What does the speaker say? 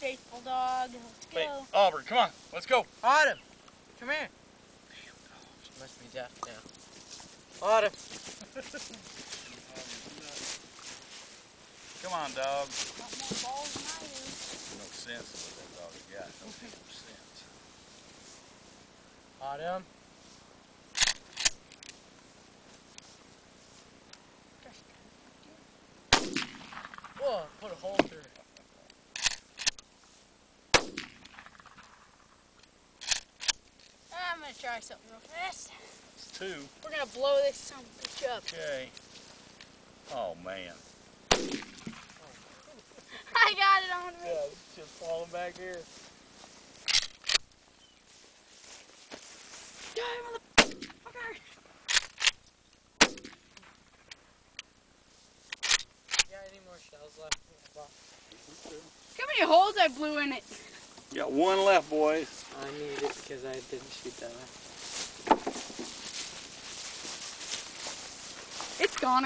faithful dog. Let's go. Wait, Aubrey, come on. Let's go. Autumn, come here. She must be deaf now. Autumn. Come on, dog. Got more balls than I do. No sense what that dog has got. No sense. Autumn. Whoa, put a hole through it. I'm gonna try something real fast. It's two. We're gonna blow this son of a bitch up. Okay. Oh, man. I got it on me. Yeah, it's just falling back here. Die, motherfucker. You got any more shells left? Look how many holes I blew in it. You got one left, boys. I need it because I didn't shoot that one. It's gone.